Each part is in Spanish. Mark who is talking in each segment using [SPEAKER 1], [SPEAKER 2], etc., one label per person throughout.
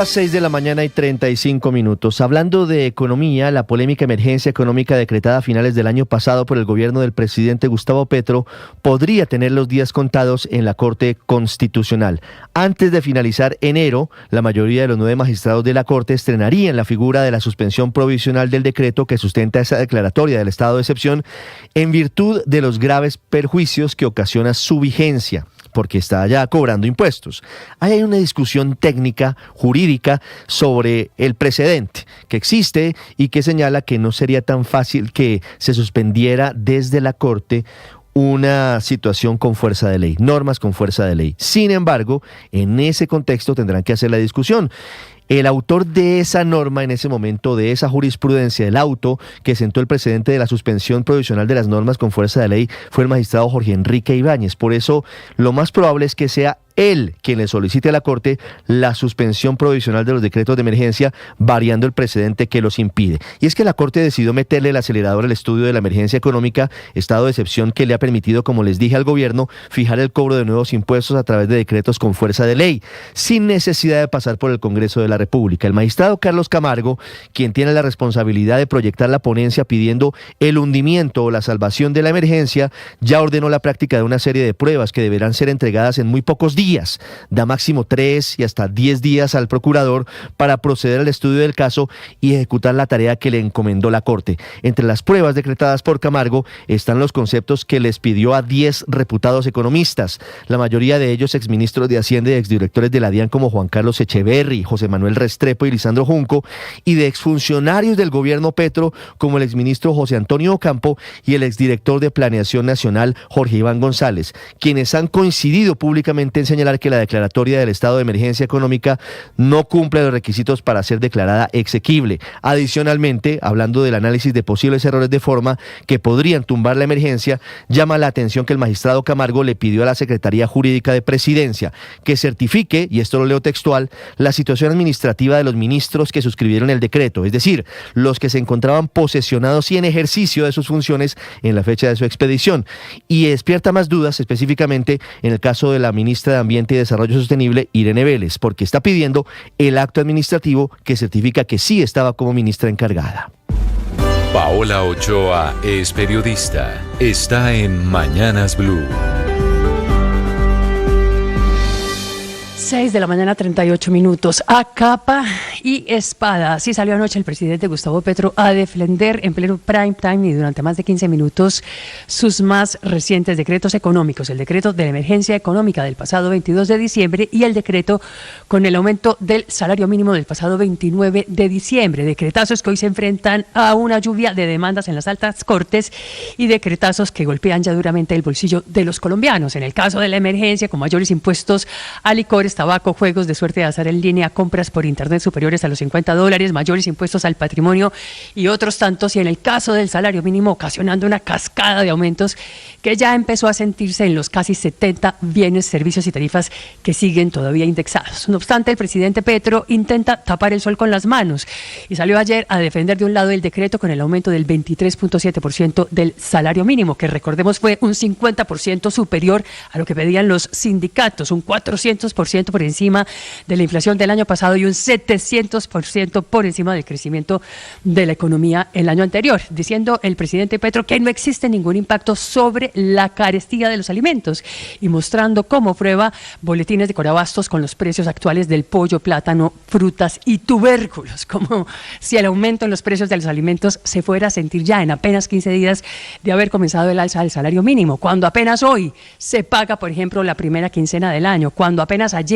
[SPEAKER 1] Las 6 de la mañana y 35 minutos. Hablando de economía, la polémica emergencia económica decretada a finales del año pasado por el gobierno del presidente Gustavo Petro podría tener los días contados en la Corte Constitucional. Antes de finalizar enero, la mayoría de los 9 magistrados de la Corte estrenarían la figura de la suspensión provisional del decreto que sustenta esa declaratoria del estado de excepción en virtud de los graves perjuicios que ocasiona su vigencia, porque está ya cobrando impuestos. Ahí hay una discusión técnica, jurídica, sobre el precedente que existe y que señala que no sería tan fácil que se suspendiera desde la Corte una situación con fuerza de ley, normas con fuerza de ley. Sin embargo, en ese contexto tendrán que hacer la discusión. El autor de esa norma en ese momento, de esa jurisprudencia, el auto que sentó el precedente de la suspensión provisional de las normas con fuerza de ley, fue el magistrado Jorge Enrique Ibáñez. Por eso, lo más probable es que sea él quien le solicite a la Corte la suspensión provisional de los decretos de emergencia, variando el precedente que los impide. Y es que la Corte decidió meterle el acelerador al estudio de la emergencia económica, estado de excepción que le ha permitido, como les dije al gobierno, fijar el cobro de nuevos impuestos a través de decretos con fuerza de ley, sin necesidad de pasar por el Congreso de la República. El magistrado Carlos Camargo, quien tiene la responsabilidad de proyectar la ponencia pidiendo el hundimiento o la salvación de la emergencia, ya ordenó la práctica de una serie de pruebas que deberán ser entregadas en muy pocos días. Da máximo 3 y hasta 10 días al procurador para proceder al estudio del caso y ejecutar la tarea que le encomendó la Corte. Entre las pruebas decretadas por Camargo están los conceptos que les pidió a 10 reputados economistas, la mayoría de ellos exministros de Hacienda y exdirectores de la DIAN como Juan Carlos Echeverry, José Manuel Restrepo y Lisandro Junco, y de exfuncionarios del gobierno Petro como el exministro José Antonio Ocampo y el exdirector de Planeación Nacional Jorge Iván González, quienes han coincidido públicamente en señalar que la declaratoria del estado de emergencia económica no cumple los requisitos para ser declarada exequible. Adicionalmente, hablando del análisis de posibles errores de forma que podrían tumbar la emergencia, llama la atención que el magistrado Camargo le pidió a la Secretaría Jurídica de Presidencia que certifique, y esto lo leo textual, la situación administrativa de los ministros que suscribieron el decreto, es decir, los que se encontraban posesionados y en ejercicio de sus funciones en la fecha de su expedición. Y despierta más dudas específicamente en el caso de la ministra de Ambiente y Desarrollo Sostenible, Irene Vélez, porque está pidiendo el acto administrativo que certifica que sí estaba como ministra encargada.
[SPEAKER 2] Paola Ochoa es periodista. Está en Mañanas Blue.
[SPEAKER 3] 6 de la mañana, 38 minutos. A capa y espada. Así salió anoche el presidente Gustavo Petro a defender en pleno prime time y durante más de 15 minutos sus más recientes decretos económicos. El decreto de la emergencia económica del pasado 22 de diciembre y el decreto con el aumento del salario mínimo del pasado 29 de diciembre. Decretazos que hoy se enfrentan a una lluvia de demandas en las altas cortes y decretazos que golpean ya duramente el bolsillo de los colombianos. En el caso de la emergencia, con mayores impuestos a licores, tabaco, juegos de suerte de azar en línea, compras por internet superiores a los $50, mayores impuestos al patrimonio y otros tantos, y en el caso del salario mínimo ocasionando una cascada de aumentos que ya empezó a sentirse en los casi 70 bienes, servicios y tarifas que siguen todavía indexados. No obstante, el presidente Petro intenta tapar el sol con las manos y salió ayer a defender de un lado el decreto con el aumento del 23.7% del salario mínimo, que recordemos fue un 50% superior a lo que pedían los sindicatos, un 400% por encima de la inflación del año pasado y un 700% por encima del crecimiento de la economía el año anterior, diciendo el presidente Petro que no existe ningún impacto sobre la carestía de los alimentos y mostrando como prueba boletines de Corabastos con los precios actuales del pollo, plátano, frutas y tubérculos, como si el aumento en los precios de los alimentos se fuera a sentir ya en apenas 15 días de haber comenzado el alza del salario mínimo, cuando apenas hoy se paga, por ejemplo, la primera quincena del año, cuando apenas ayer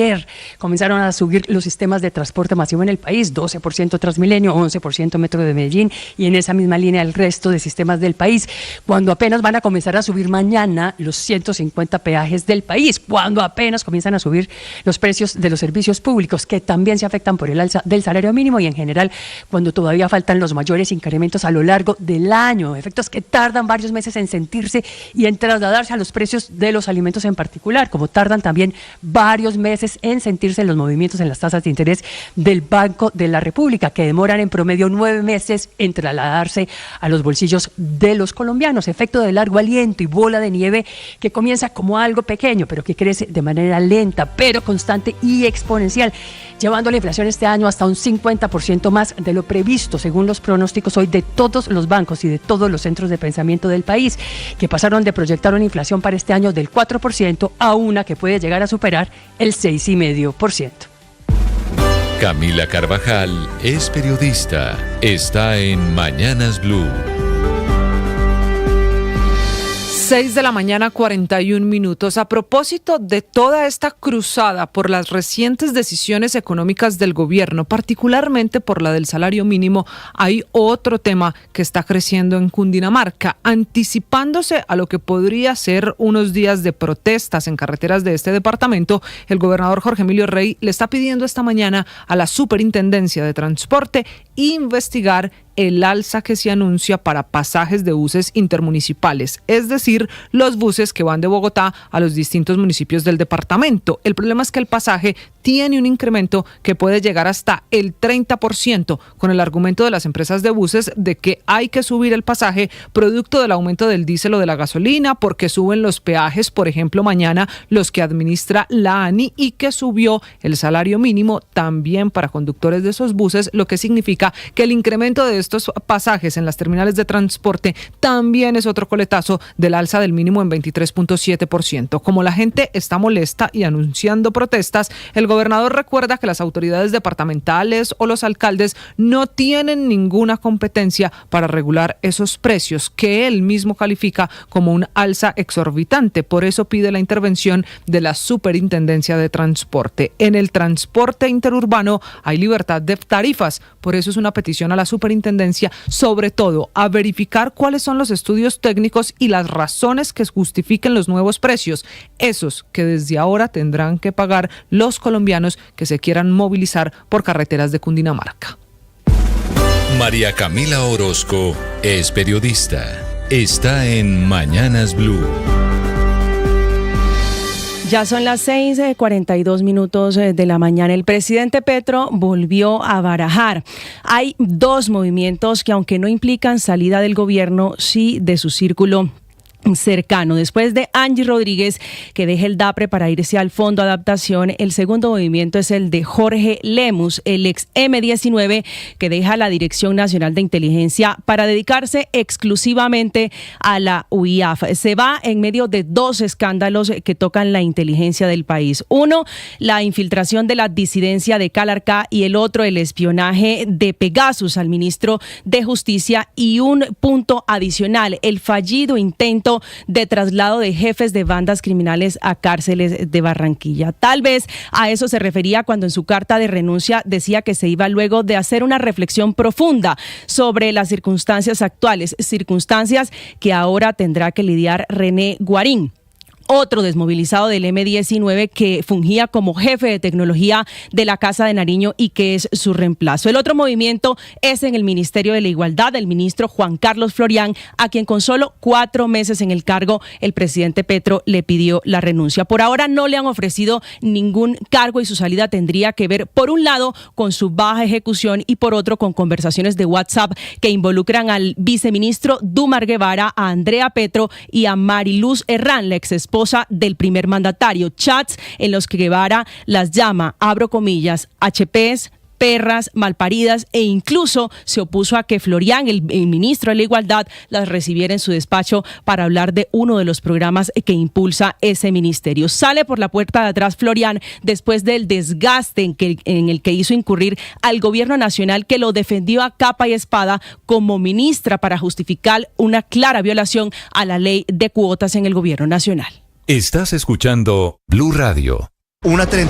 [SPEAKER 3] comenzaron a subir los sistemas de transporte masivo en el país, 12% Transmilenio, 11% Metro de Medellín y en esa misma línea el resto de sistemas del país, cuando apenas van a comenzar a subir mañana los 150 peajes del país, cuando apenas comienzan a subir los precios de los servicios públicos que también se afectan por el alza del salario mínimo y en general cuando todavía faltan los mayores incrementos a lo largo del año, efectos que tardan varios meses en sentirse y en trasladarse a los precios de los alimentos en particular, como tardan también varios meses en sentirse los movimientos en las tasas de interés del Banco de la República, que demoran en promedio 9 meses en trasladarse a los bolsillos de los colombianos, efecto de largo aliento y bola de nieve que comienza como algo pequeño, pero que crece de manera lenta, pero constante y exponencial. llevando la inflación este año hasta un 50% más de lo previsto, según los pronósticos hoy de todos los bancos y de todos los centros de pensamiento del país, que pasaron de proyectar una inflación para este año del 4% a una que puede llegar a superar el 6,5%.
[SPEAKER 2] Camila Carvajal es periodista. Está en Mañanas Blue.
[SPEAKER 4] 6 de la mañana, 41 minutos. A propósito de toda esta cruzada por las recientes decisiones económicas del gobierno, particularmente por la del salario mínimo, hay otro tema que está creciendo en Cundinamarca, anticipándose a lo que podría ser unos días de protestas en carreteras de este departamento. El gobernador Jorge Emilio Rey le está pidiendo esta mañana a la Superintendencia de Transporte investigar el alza que se anuncia para pasajes de buses intermunicipales, es decir, los buses que van de Bogotá a los distintos municipios del departamento. El problema es que el pasaje tiene un incremento que puede llegar hasta el 30%, con el argumento de las empresas de buses de que hay que subir el pasaje producto del aumento del diésel o de la gasolina, porque suben los peajes, por ejemplo, mañana los que administra la ANI, y que subió el salario mínimo también para conductores de esos buses, lo que significa que el incremento de estos pasajes en las terminales de transporte también es otro coletazo del alza del mínimo en 23.7%. Como la gente está molesta y anunciando protestas, el gobernador recuerda que las autoridades departamentales o los alcaldes no tienen ninguna competencia para regular esos precios, que él mismo califica como un alza exorbitante. Por eso pide la intervención de la Superintendencia de Transporte. En el transporte interurbano hay libertad de tarifas, por eso es una petición a la Superintendencia, sobre todo a verificar cuáles son los estudios técnicos y las razones que justifiquen los nuevos precios, esos que desde ahora tendrán que pagar los colombianos que se quieran movilizar por carreteras de Cundinamarca.
[SPEAKER 2] María Camila Orozco es periodista. Está en Mañanas Blue.
[SPEAKER 5] Ya son las 6:42 minutos de la mañana. El presidente Petro volvió a barajar. Hay dos movimientos que, aunque no implican salida del gobierno, sí de su círculo cercano. Después de Angie Rodríguez, que deja el DAPRE para irse al Fondo de Adaptación, el segundo movimiento es el de Jorge Lemus, el ex M19, que deja la Dirección Nacional de Inteligencia para dedicarse exclusivamente a la UIAF. Se va en medio de dos escándalos que tocan la inteligencia del país. Uno, la infiltración de la disidencia de Calarcá, y el otro, el espionaje de Pegasus al ministro de Justicia, y un punto adicional, el fallido intento de traslado de jefes de bandas criminales a cárceles de Barranquilla. Tal vez a eso se refería cuando en su carta de renuncia decía que se iba luego de hacer una reflexión profunda sobre las circunstancias actuales, circunstancias que ahora tendrá que lidiar René Guarín, otro desmovilizado del M19 que fungía como jefe de tecnología de la Casa de Nariño y que es su reemplazo. El otro movimiento es en el Ministerio de la Igualdad, del ministro Juan Carlos Florián, a quien con solo 4 meses en el cargo el presidente Petro le pidió la renuncia. Por ahora no le han ofrecido ningún cargo y su salida tendría que ver, por un lado, con su baja ejecución y por otro, con conversaciones de WhatsApp que involucran al viceministro Dumar Guevara, a Andrea Petro y a Mariluz Herrán, la exesposa del primer mandatario. Chats en los que Guevara las llama, abro comillas, HPs, perras, malparidas, e incluso se opuso a que Florián, el ministro de la Igualdad, las recibiera en su despacho para hablar de uno de los programas que impulsa ese ministerio. Sale por la puerta de atrás Florián después del desgaste en el que hizo incurrir al gobierno nacional, que lo defendió a capa y espada como ministra para justificar una clara violación a la ley de cuotas en el gobierno nacional.
[SPEAKER 2] Estás escuchando Blue Radio.
[SPEAKER 1] 1:30.